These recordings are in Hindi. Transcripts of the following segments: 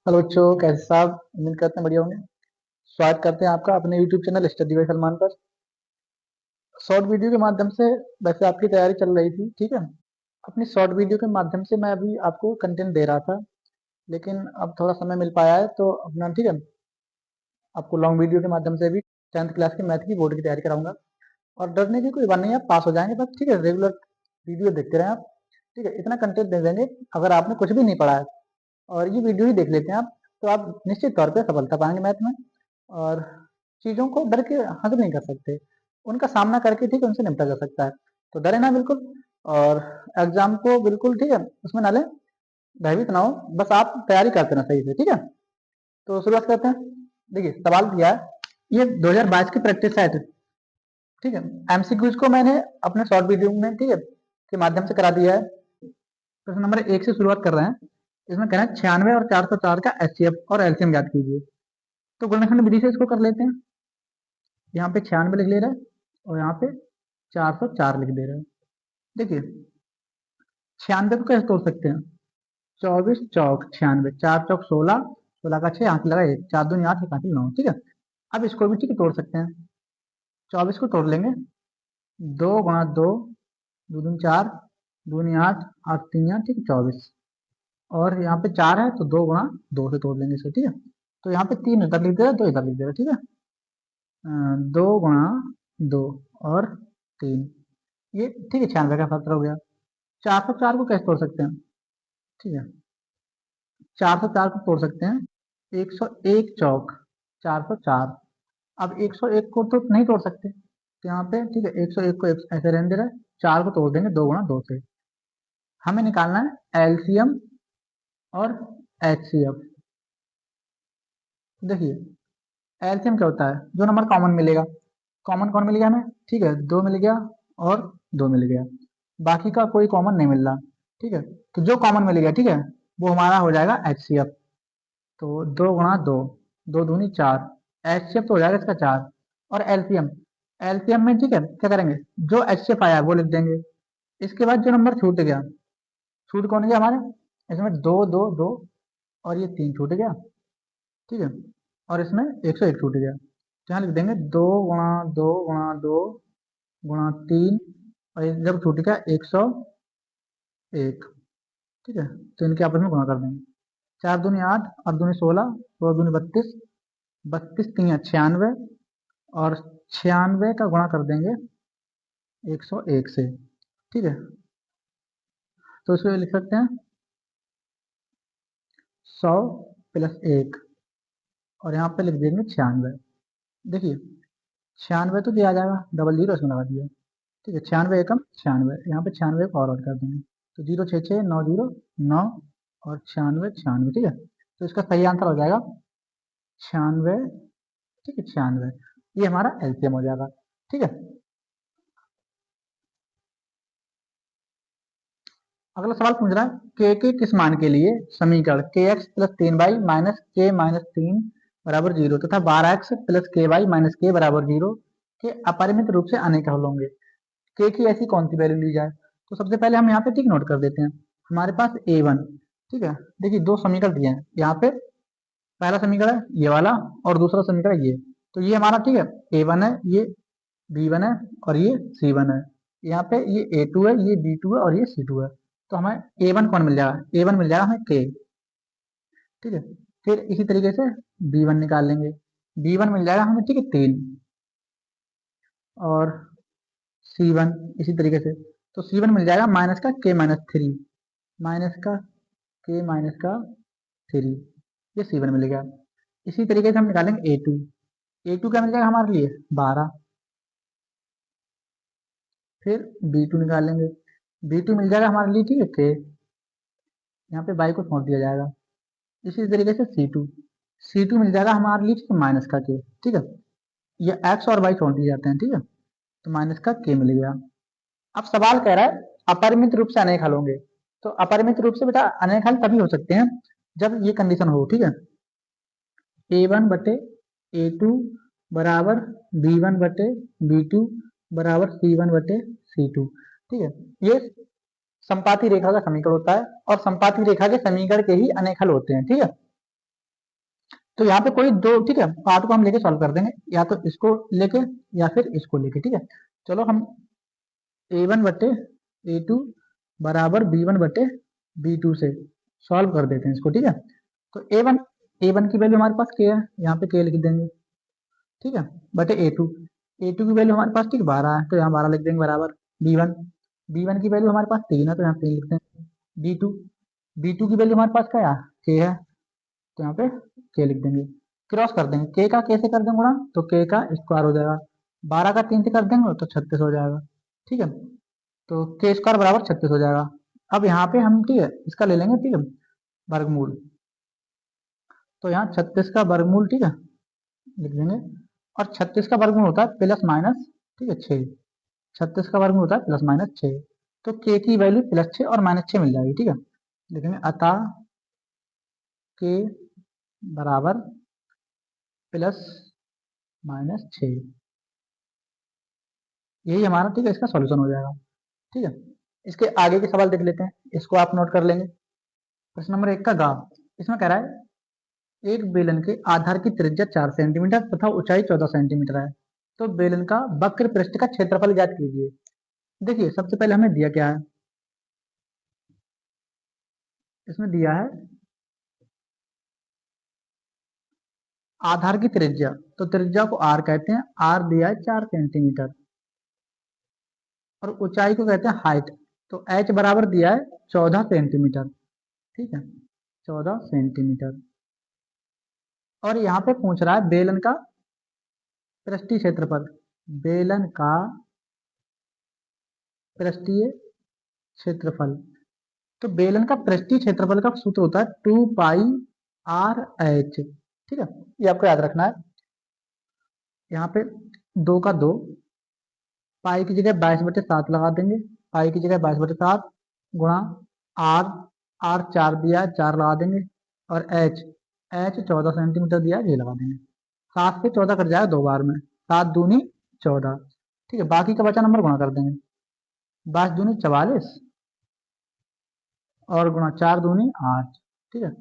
हेलो बच्चों, कैसे साहब? उम्मीद करते हैं बढ़िया होंगे। स्वागत करते हैं आपका अपने YouTube channel study by Salman पर। शॉर्ट वीडियो के माध्यम से वैसे आपकी तैयारी चल रही थी, ठीक है। अपनी शॉर्ट वीडियो के माध्यम से मैं अभी आपको कंटेंट दे रहा था, लेकिन अब थोड़ा समय मिल पाया है तो अपना ठीक है, आपको लॉन्ग वीडियो के माध्यम से भी 10th क्लास के मैथ की बोर्ड की तैयारी कराऊंगा। और डरने की कोई बात नहीं है, आप पास हो जाएंगे बस, ठीक है। रेगुलर वीडियो देखते रहें आप, ठीक है। इतना कंटेंट दे देंगे, अगर आपने कुछ भी नहीं पढ़ा है और ये वीडियो ही देख लेते हैं आप, तो आप निश्चित तौर पे सफलता पाएंगे मैथ में। और चीज़ों को डर के हल नहीं कर सकते, उनका सामना करके ठीक है उनसे निपटा जा सकता है। तो डरे ना बिल्कुल। और एग्जाम को बिल्कुल ठीक है उसमें ना लें, भयभीत ना हो, बस आप तैयारी करते ना सही से, ठीक है। तो शुरुआत करते हैं। देखिए सवाल किया है, ये 2022 की प्रैक्टिस सेट, ठीक है। एमसीक्यूज को मैंने अपने शॉर्ट वीडियो में ठीक है के माध्यम से करा दिया है। प्रश्न नंबर 1 से शुरुआत कर रहे हैं। इसमें कहना है 96 और 404 का एचसीएफ और एलसीएम ज्ञात कीजिए। तो गुणनखंड विधि से इसको कर लेते हैं। यहाँ पे 96 लिख ले रहे हैं और यहाँ पे 404 लिख दे रहे हैं। देखिए 96 को कैसे तोड़ सकते हैं? 24 चौक 96, 4 चौक 16, 16 का 6, आंख लगा 1, 4 दूनी 8, 1 आंख 9, ठीक है। अब इसको भी ठीक है तोड़ सकते हैं। 24 को तोड़ लेंगे, 2 गुणा 2, 2 दूनी 4, दूनी 8, 8 3 ठीक है 24। और यहाँ पे 4 है तो 2 गुणा 2 से तोड़ लेंगे इसको, ठीक है। तो यहाँ पे 3 इधर लिख दे रहा है, 2 इधर लिख दे रहा है, ठीक है। 2 गुणा 2 और 3, ये ठीक है 96 का फैक्टर हो गया। 404 को कैसे तोड़ सकते हैं? ठीक है, 404 को तोड़ सकते हैं 101 चौक 404। अब 101 को तो नहीं तोड़ सकते, तो यहाँ पे ठीक है 101 को ऐसे रहने दे रहा है, 4 को तोड़ देंगे 2 गुणा 2 से। हमें निकालना है एलसीएम और एचसीएफ। देखिए एलसीएम क्या होता है? जो नंबर कॉमन मिलेगा। कॉमन कौन मिल गया हमें? ठीक है 2 मिल गया और 2 मिल गया, बाकी का कोई कॉमन नहीं मिल रहा, ठीक है। तो जो कॉमन मिल गया ठीक है वो हमारा हो जाएगा एचसीएफ। तो 2 गुणा 2, 2 दूनी 4, एचसीएफ तो हो जाएगा इसका 4। और एलसीएम, एलसीएम में ठीक है क्या करेंगे, जो एचसीएफ आया वो लिख देंगे। इसके बाद जो नंबर छूट गया, छूट कौन गया हमारे? इसमें 2 2 2 और ये 3 छूट गया, ठीक है। और इसमें 101 छूट गया, तो यहाँ लिख देंगे 2 गुणा 2 गुणा 2 गुणा 3, और ये जब छूट गया 101, ठीक है। तो इनके आपस में गुणा कर देंगे। 4 दूनी 8, 8 दूनी 16, 16 दूनी 32, 32 3 96, और 96 का गुणा कर देंगे 101 से, ठीक है। तो इसको लिख सकते हैं 100 + 1, और यहाँ पे लिख देंगे 96। देखिए 96 तो दिया जाएगा, डबल जीरो इसमें लगा दिया, ठीक है। 96 एकम 96, यहाँ पे 96 को और ऐड कर देंगे, तो 0 6 6 9 0 9 और 96 96, ठीक है। तो इसका सही आंसर हो जाएगा 96, ठीक है 96। ये हमारा एलसीएम हो जाएगा, ठीक है। अगला सवाल पूछ रहा है के किस मान के लिए समीकरण के एक्स प्लस 3 वाई माइनस के माइनस 3 बराबर 0 तथा 12x प्लस के वाई माइनस के बराबर 0 के अपरिमित रूप से अनेक हल होंगे। के की ऐसी कौन सी वैल्यू ली जाए? तो सबसे पहले हम यहाँ पे ठीक नोट कर देते हैं। हमारे पास A1, ठीक है। देखिए दो समीकरण दिए हैं यहाँ पे, पहला समीकरण है ये वाला और दूसरा समीकरण ये। तो ये हमारा ठीक है A1 है, ये B1 है और ये C1 है। यहाँ पे ये A2 है, ये B2 है और ये C2 है। तो हमें A1 कौन मिल जाएगा? A1 मिल जाएगा हमें K, ठीक है। फिर इसी तरीके से B1 निकाल लेंगे, B1 मिल जाएगा हमें ठीक है 3, और C1 इसी तरीके से। तो C1 मिल जाएगा माइनस का K-3, माइनस का K-3, ये C1 मिल गया। इसी तरीके से हम निकालेंगे A2, A2 क्या मिल जाएगा हमारे लिए 12। फिर B2 निकाल लेंगे, B2 मिल जाएगा हमारे लिए ठीक है K, यहाँ पे बाई को छोड़ दिया जाएगा। इसी तरीके से C2 मिल जाएगा हमारे लिए ठीक है माइनस का K, ठीक है। ये X और Y छोड़ दिए जाते हैं, ठीक है। तो माइनस का K मिल गया। अब सवाल कह रहा है अपरिमित रूप से अनेक हल होंगे। तो अपरिमित रूप से बेटा अनेक हल तभी हो सकते हैं जब ये कंडीशन हो, ठीक है। A1/A2 बराबर B1/B2 बराबर C1/C2, ठीक है। ये संपाती रेखा का समीकरण होता है और संपाती रेखा के समीकरण के ही अनेक हल होते हैं, ठीक है। तो यहाँ पे कोई दो, ठीक है, पार्ट को हम लेके सॉल्व कर देंगे, या तो इसको लेके या फिर इसको लेके, ठीक है। चलो हम a1 बटे a2 बराबर b1 बटे b2 से सॉल्व कर देते हैं इसको, ठीक है। तो a1 की वैल्यू हमारे पास k है, यहाँ पे k लिख देंगे, ठीक है, बटे a2 की वैल्यू हमारे पास ठीक 12 है, तो यहाँ 12 लिख देंगे बराबर b1 की वैल्यू हमारे पास 3 है, तो यहाँ 3 लिखते हैं। b2 की वैल्यू हमारे पास क्या है, k है, तो यहाँ पे k लिख देंगे। क्रॉस कर देंगे, k का k से कर देंगे गुणा तो k का स्क्वायर हो जाएगा, 12 का 3 से कर देंगे तो 36 हो जाएगा, ठीक है। तो k स्क्वायर बराबर 36 हो जाएगा। अब यहाँ पे हम, ठीक है, इसका ले लेंगे, ठीक है, वर्गमूल। तो यहाँ 36 का वर्गमूल, ठीक है, लिख देंगे। और 36 का वर्गमूल होता है प्लस माइनस, ठीक है, 6। 36 का वर्गमूल होता है प्लस माइनस 6, तो k की वैल्यू प्लस 6 और माइनस 6 मिल जाएगी, ठीक है। लिखेंगे अतः k बराबर प्लस माइनस 6, यही हमारा, ठीक है, इसका सॉल्यूशन हो जाएगा, ठीक है। इसके आगे के सवाल देख लेते हैं, इसको आप नोट कर लेंगे। प्रश्न नंबर 1 का गा, इसमें कह रहा है एक बेलन के आधार की त्रिज्या 4 सेंटीमीटर तथा ऊंचाई 14 सेंटीमीटर है, तो बेलन का वक्र पृष्ठ का क्षेत्रफल ज्ञात कीजिए। देखिए सबसे पहले हमें दिया क्या है, इसमें दिया है आधार की त्रिज्या, तो त्रिज्या को आर कहते हैं, आर दिया है 4 सेंटीमीटर, और ऊंचाई को कहते हैं हाइट, तो एच बराबर दिया है 14 सेंटीमीटर, ठीक है, 14 सेंटीमीटर। और यहाँ पे पूछ रहा है बेलन का पृष्ठीय क्षेत्रफल, बेलन का पृष्ठीय क्षेत्रफल। तो बेलन का पृष्ठीय क्षेत्रफल का सूत्र होता है 2 पाई r h, ठीक है, ये आपको याद रखना है। यहाँ पे 2 का 2, पाई की जगह 22/7 लगा देंगे, पाई की जगह 22/7 गुणा आर, आर 4 दिया है 4 लगा देंगे, और एच 14 सेंटीमीटर दिया है, ये लगा देंगे। 7 से 14 कट जाएगा 2 बार में, 7 दूनी 14, ठीक है, बाकी का बचा नंबर गुणा कर देंगे, 22 दूनी 44 और गुणा 4 दूनी 8, ठीक है,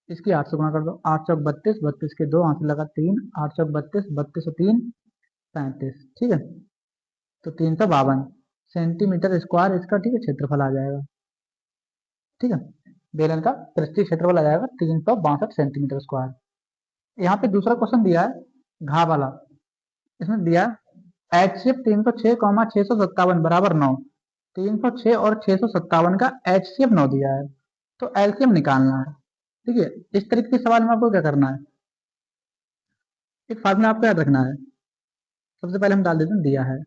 इसकी 8 से गुणा कर दो, 8 चौक 32, 32 के 2 हाथ लगा 3, 8 चौक 32, 32 और 3 35, ठीक है, तो 352 सेंटीमीटर स्क्वायर इसका, ठीक है, क्षेत्रफल आ जाएगा, ठीक है, बेलन का पृष्ठीय क्षेत्रफल आ जाएगा 362 सेंटीमीटर स्क्वायर। यहाँ पे दूसरा क्वेश्चन दिया है घा वाला, इसमें दिया एच से 306,657 बराबर 9, 306 और 657 का एच से 9 दिया है, तो एलसीएम निकालना है, ठीक है। इस तरीके के सवाल में आपको क्या करना है, एक फार्मूला आपको याद रखना है। सबसे पहले हम डाल देते हैं, दिया है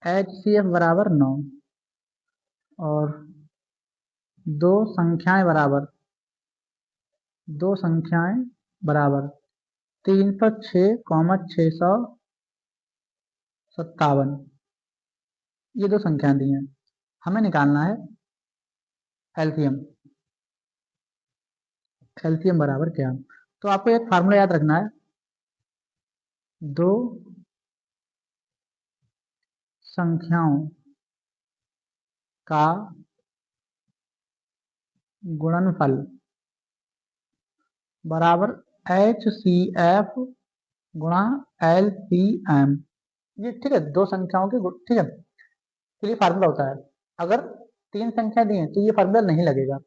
एच सी एफ बराबर 9 और दो संख्याएं बराबर, दो संख्याएं बराबर 306,657, ये दो संख्याएं दी हैं, हमें निकालना है एलसीएम। एलसीएम बराबर क्या, तो आपको एक फार्मूला याद रखना है, दो संख्याओं का गुणनफल बराबर एच सी एफ गुणा एल सी एम, ये, ठीक है, दो संख्याओं के ठीक है, तो ये फार्मूला होता है। अगर तीन संख्या दी है तो ये फार्मूला नहीं लगेगा,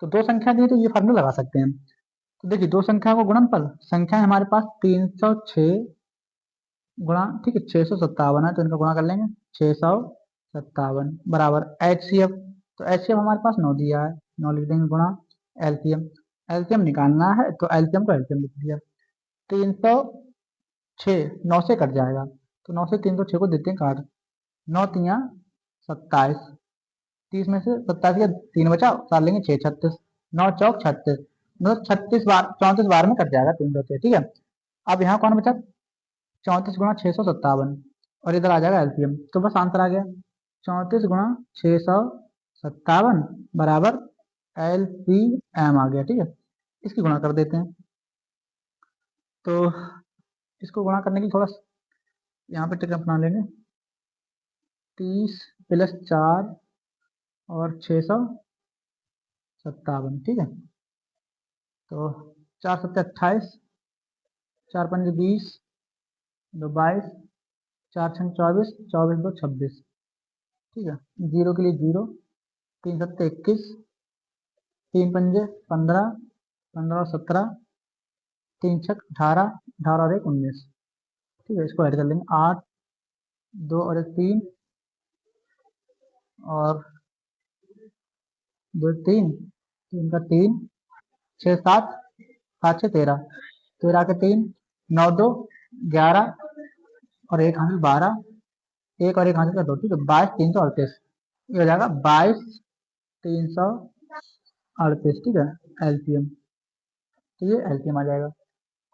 तो दो संख्या दी है तो ये फार्मूला लगा सकते हैं। तो देखिए दो संख्या को गुणनफल, संख्या है हमारे पास 306 गुणा, ठीक है, 657 है, तो इनका गुणा कर लेंगे 657 बराबर एच सी एफ, तो एच सी एफ हमारे पास 9 दिया है, 9 लिख देंगे गुणा एलसीएम, एलसीएम निकालना है तो एलसीएम को एलसीएम लिख दिया, 306 9 से कट जाएगा, तो 9 से 306 को देते हैं काट, 9 तिया 27, 30 में से 27 का 3 बचा, 4 लेंगे 6 36, 9 चौक 36, मतलब 36 बार 34 बार में कट जाएगा 300 से, ठीक है। अब यहाँ कौन बचा, 34 गुणा 657, और इधर आ जाएगा एलसीएम, तो बस आंसर आ गया, 34 गुणा 657 बराबर एल सी एम आ गया, ठीक है। इसकी गुणा कर देते हैं, तो इसको गुणा करने की थोड़ा यहाँ पे ट्रिक अपना लेंगे, 30 + 4 और 657, 57, ठीक है। तो 4×7 = 28, 4×5 = 20, 2 22, 4×6 = 24, 24×2 = 26, ठीक है। जीरो के लिए 0, 3×7 = 21, 3×5 = 15, 15×17, 3×6 = 18, 18 और 1 = 19, ठीक है। इसको ऐड कर लेंगे, 8, 2 और 1 3, और 2 3, 3 का 3, 6 7, 7 6 13, 13 के 3, 9 2 11, और 1 हासिल 12, 1 और 1 हासिल का 2, ठीक है। 22 338, ये हो जाएगा 22 338, ठीक है। एलसीएम, तो ये एलसीएम आ जाएगा।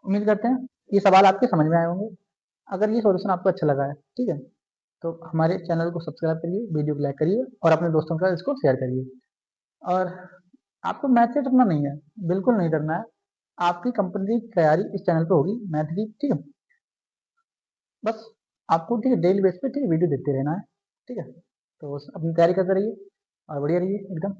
उम्मीद करते हैं ये सवाल आपके समझ में आए होंगे। अगर ये सॉल्यूशन आपको अच्छा लगा है, ठीक है, तो हमारे चैनल को सब्सक्राइब करिए, वीडियो को लाइक करिए और अपने दोस्तों के साथ इसको शेयर करिए। और आपको मैथ से डरना नहीं है, बिल्कुल नहीं डरना है। आपकी कंपनी की तैयारी इस चैनल पे होगी, मैथ की, ठीक है। बस आपको, ठीक है, डेली बेस पे, ठीक है, वीडियो देखते रहना है, ठीक है। तो अपनी तैयारी करते रहिए और बढ़िया रहिए एकदम।